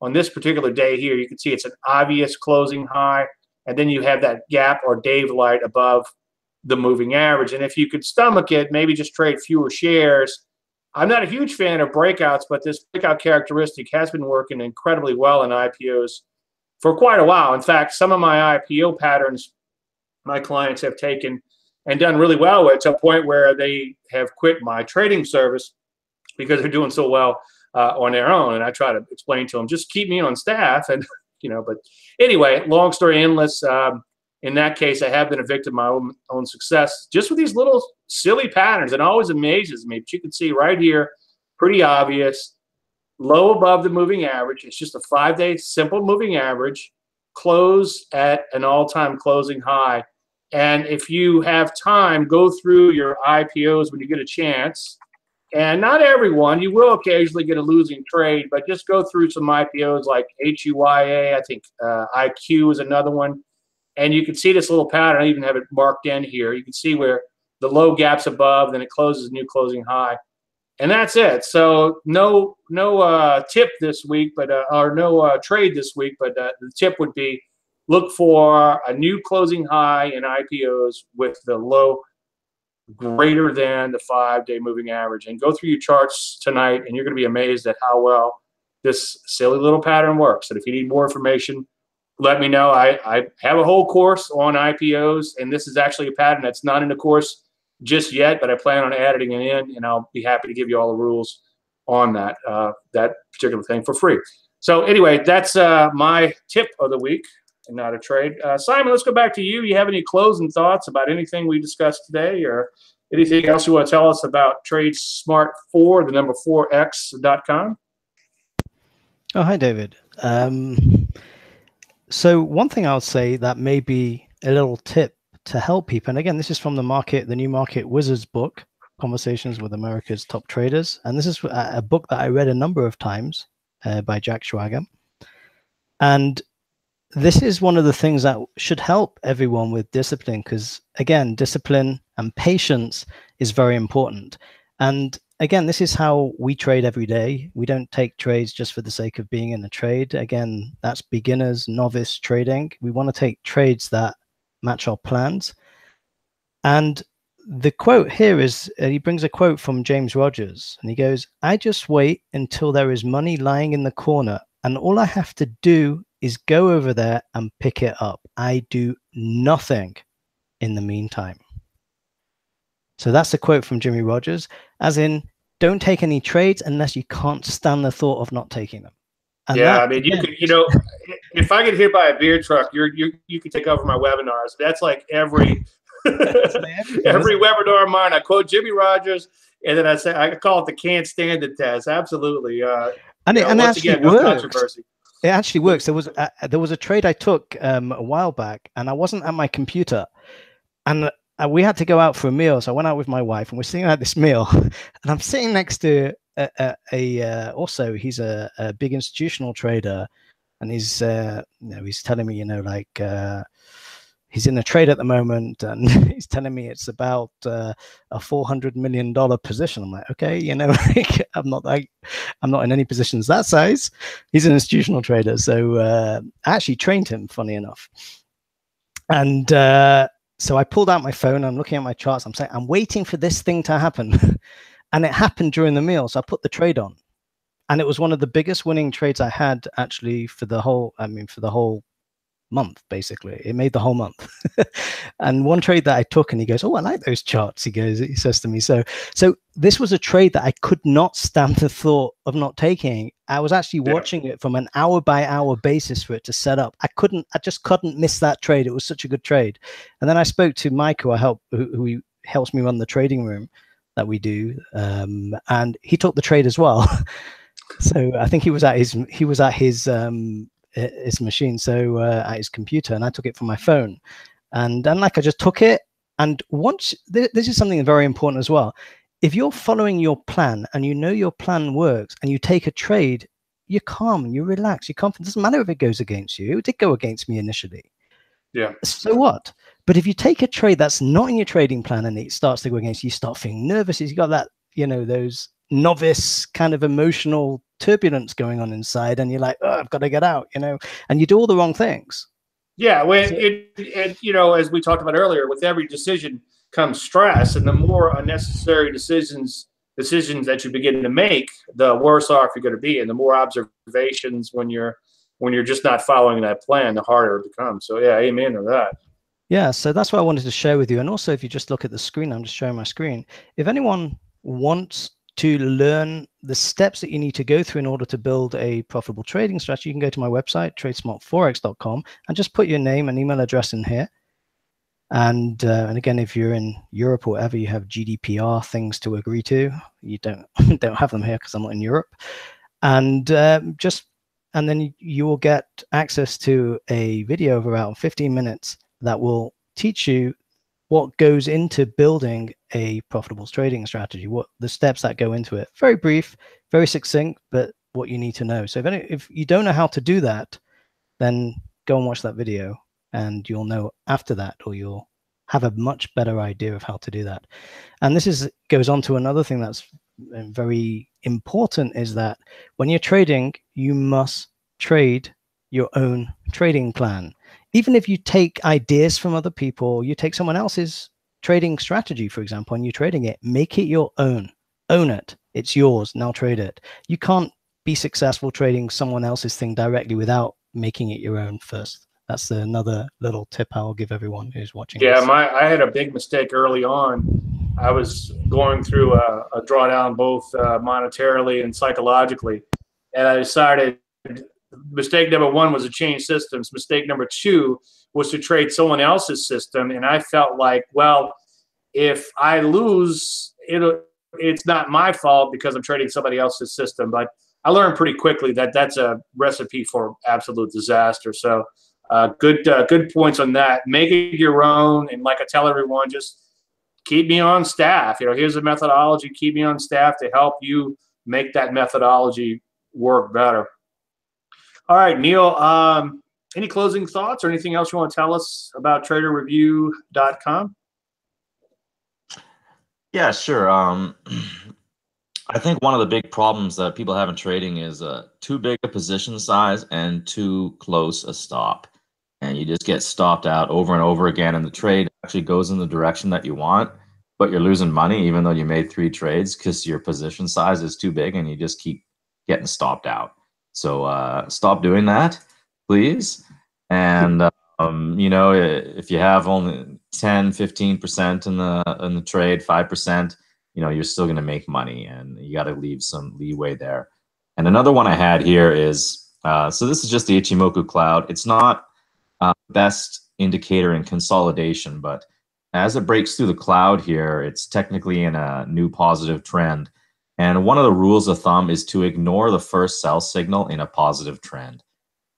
on this particular day here, you can see it's an obvious closing high, and then you have that gap or daylight above the moving average. And if you could stomach it, maybe just trade fewer shares. I'm not a huge fan of breakouts, but this breakout characteristic has been working incredibly well in IPOs for quite a while. In fact, some of my IPO patterns my clients have taken and done really well with, to a point where they have quit my trading service because they're doing so well on their own. And I try to explain to them, just keep me on staff. And, you know, but anyway, long story endless. in that case, I have been a victim of my own success just with these little silly patterns. It always amazes me. But you can see right here, pretty obvious, low above the moving average. It's just a 5-day simple moving average, close at an all-time closing high. And if you have time, go through your IPOs when you get a chance. And not everyone, you will occasionally get a losing trade, but just go through some IPOs like HUYA. I think IQ is another one. And you can see this little pattern. I even have it marked in here. You can see where the low gap's above, then it closes a new closing high. And that's it. So no tip this week, but or no trade this week. But the tip would be look for a new closing high in IPOs with the low greater than the 5-day moving average, and go through your charts tonight, and you're going to be amazed at how well this silly little pattern works. And if you need more information, let me know. I have a whole course on IPOs, and this is actually a pattern that's not in the course just yet, but I plan on adding it in, and I'll be happy to give you all the rules on that particular thing for free. So anyway, that's my tip of the week and not a trade. Simon, let's go back to you. You have any closing thoughts about anything we discussed today, or anything else you want to tell us about TradeSmart4, the number 4x.com? Oh, hi, David. So one thing I'll say that may be a little tip to help people, and again, this is from the New Market Wizards book, Conversations with America's Top Traders. And this is a book that I read a number of times by Jack Schwager. And this is one of the things that should help everyone with discipline, because again, discipline and patience is very important. And again, this is how we trade every day. We don't take trades just for the sake of being in a trade. Again, that's beginners, novice trading. We want to take trades that match our plans. And the quote here is, he brings a quote from James Rogers, and he goes, "I just wait until there is money lying in the corner, and all I have to do is go over there and pick it up. I do nothing in the meantime." So that's a quote from Jimmy Rogers, as in, don't take any trades unless you can't stand the thought of not taking them. And yeah, I mean, you could, if I get hit by a beer truck, you can take over my webinars. That's like every webinar of mine. I quote Jimmy Rogers, and then I call it the can't stand it test. Absolutely. And it actually works. Controversy. It actually works. There was a trade I took a while back, and I wasn't at my computer, and we had to go out for a meal. So I went out with my wife, and we're sitting at this meal, and I'm sitting next to also he's a big institutional trader, and he's he's telling me he's in a trade at the moment, and he's telling me it's about a $400 million position. I'm like, okay, I'm not in any positions that size. He's an institutional trader, so I actually trained him, funny enough. And so I pulled out my phone. I'm looking at my charts. I'm saying, I'm waiting for this thing to happen, and it happened during the meal. So I put the trade on, and it was one of the biggest winning trades I had actually for the whole month. Basically, it made the whole month. And one trade that I took, and he goes, "Oh, I like those charts." He says to me, so this was a trade that I could not stand the thought of not taking. I was actually watching it from an hour by hour basis for it to set up. I just couldn't miss that trade. It was such a good trade. And then I spoke to Mike, who helps me run the trading room that we do, and he took the trade as well. So I think he was at his machine, so at his computer, and I took it from my phone, and I just took it. And once this is something very important as well. If you're following your plan and your plan works, and you take a trade, you're calm and you relax, you're confident. It doesn't matter if it goes against you. It did go against me initially. Yeah. So what? But if you take a trade that's not in your trading plan and it starts to go against you, you start feeling nervous. You got that, those novice kind of emotional turbulence going on inside, and you're like, oh, I've got to get out, and you do all the wrong things. Yeah, as we talked about earlier, with every decision comes stress, and the more unnecessary decisions that you begin to make, the worse off you're going to be, and the more observations when you're just not following that plan, the harder it becomes. So yeah, amen to that. Yeah, so that's what I wanted to share with you. And also, if you just look at the screen, I'm just showing my screen. If anyone wants to learn the steps that you need to go through in order to build a profitable trading strategy, you can go to my website, tradesmart4x.com, and just put your name and email address in here. And again, if you're in Europe or whatever, you have GDPR things to agree to. You don't have them here because I'm not in Europe. And then you will get access to a video of around 15 minutes that will teach you what goes into building a profitable trading strategy, what the steps that go into it. Very brief, very succinct, but what you need to know. So if you don't know how to do that, then go and watch that video, and you'll know after that, or you'll have a much better idea of how to do that. And this goes on to another thing that's very important, is that when you're trading, you must trade your own trading plan. Even if you take ideas from other people, you take someone else's trading strategy, for example, and you're trading it, make it your own. Own it. It's yours. Now trade it. You can't be successful trading someone else's thing directly without making it your own first. That's another little tip I'll give everyone who's watching. Yeah, this. I had a big mistake early on. I was going through a drawdown both monetarily and psychologically, and I decided mistake number one was to change systems. Mistake number two was to trade someone else's system, and I felt like, well, if I lose, it's not my fault because I'm trading somebody else's system. But I learned pretty quickly that that's a recipe for absolute disaster. So good points on that. Make it your own, and like I tell everyone, just keep me on staff. Here's a methodology. Keep me on staff to help you make that methodology work better. All right, Neil, any closing thoughts or anything else you want to tell us about TraderReview.com? Yeah, sure. I think one of the big problems that people have in trading is too big a position size and too close a stop. And you just get stopped out over and over again, and the trade actually goes in the direction that you want, but you're losing money even though you made 3 trades because your position size is too big and you just keep getting stopped out. So stop doing that, please. And if you have only 10, 15% in the trade, 5%, you're still going to make money, and you got to leave some leeway there. And another one I had here is so this is just the Ichimoku cloud. It's not best indicator in consolidation, but as it breaks through the cloud here, it's technically in a new positive trend. And one of the rules of thumb is to ignore the first sell signal in a positive trend.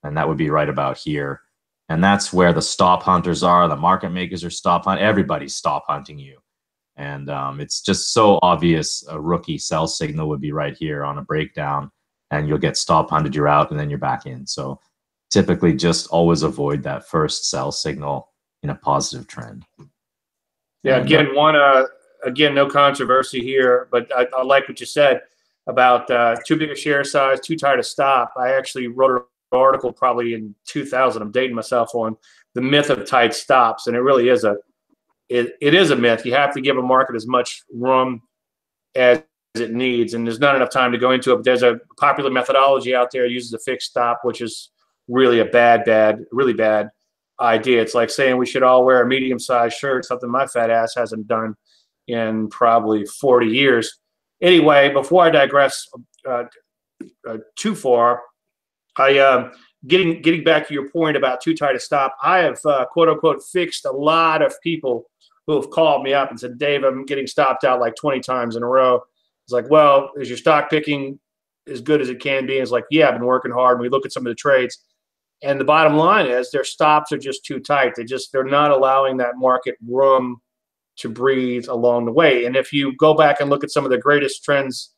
And that would be right about here. And that's where the stop hunters are. The market makers are stop hunting. Everybody's stop hunting you. And it's just so obvious a rookie sell signal would be right here on a breakdown, and you'll get stop hunted, you're out, and then you're back in. So typically just always avoid that first sell signal in a positive trend. Yeah, again, no controversy here, but I like what you said about too big a share size, too tight a stop. I actually wrote an article probably in 2000. I'm dating myself on the myth of tight stops, and it really is it is a myth. You have to give a market as much room as it needs, and there's not enough time to go into it. But there's a popular methodology out there that uses a fixed stop, which is really a really bad idea. It's like saying we should all wear a medium-sized shirt, something my fat ass hasn't done in probably 40 years. Anyway, before I digress too far, getting back to your point about too tight a stop, I have quote unquote fixed a lot of people who have called me up and said, Dave, I'm getting stopped out like 20 times in a row. It's like, well, is your stock picking as good as it can be? And it's like, yeah, I've been working hard. And we look at some of the trades, and the bottom line is their stops are just too tight. They're not allowing that market room to breathe along the way. And if you go back and look at some of the greatest trends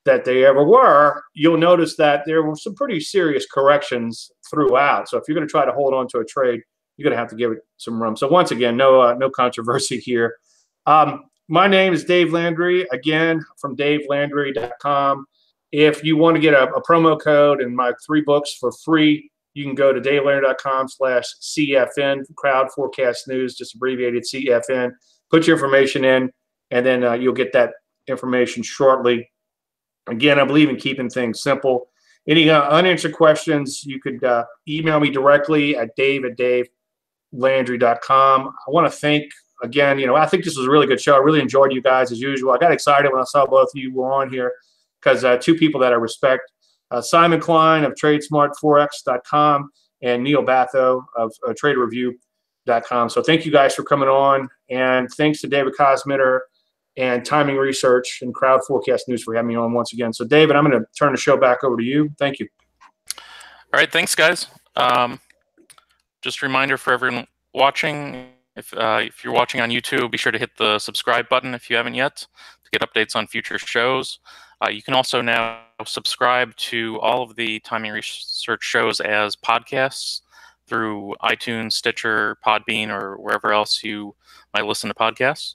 that they ever were, you'll notice that there were some pretty serious corrections throughout. So if you're going to try to hold on to a trade, you're going to have to give it some room. So once again, no controversy here. My name is Dave Landry, again, from DaveLandry.com. If you want to get a promo code and my 3 books for free, you can go to DaveLandry.com/CFN, Crowd Forecast News, just abbreviated CFN. Put your information in, and then you'll get that information shortly. Again, I believe in keeping things simple. Any unanswered questions, you could email me directly at dave@davelandry.com. I want to thank, again, I think this was a really good show. I really enjoyed you guys as usual. I got excited when I saw both of you were on here because 2 people that I respect, Simon Klein of TradeSmartForex.com and Neil Batho of Trader Review. timingresearch.com. So thank you guys for coming on, and thanks to David Kosmider and Timing Research and Crowd Forecast News for having me on once again. So David, I'm going to turn the show back over to you. Thank you. All right, thanks, guys. Just a reminder for everyone watching, if you're watching on YouTube, be sure to hit the subscribe button if you haven't yet to get updates on future shows. You can also now subscribe to all of the Timing Research shows as podcasts through iTunes, Stitcher, Podbean, or wherever else you might listen to podcasts.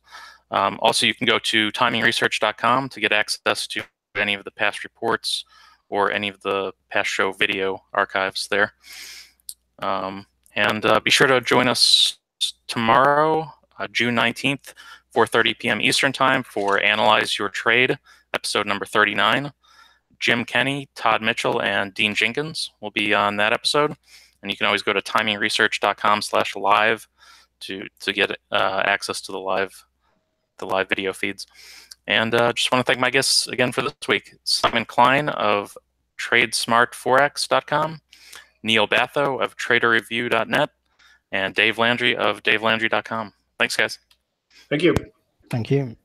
Also, you can go to timingresearch.com to get access to any of the past reports or any of the past show video archives there. And be sure to join us tomorrow, June 19th, 4:30 p.m. Eastern Time for Analyze Your Trade, episode number 39. Jim Kenny, Todd Mitchell, and Dean Jenkins will be on that episode. And you can always go to timingresearch.com/live to get access to the live video feeds. And just want to thank my guests again for this week: Simon Klein of TradeSmartForex.com, Neil Batho of TraderReview.net, and Dave Landry of DaveLandry.com. Thanks, guys. Thank you. Thank you.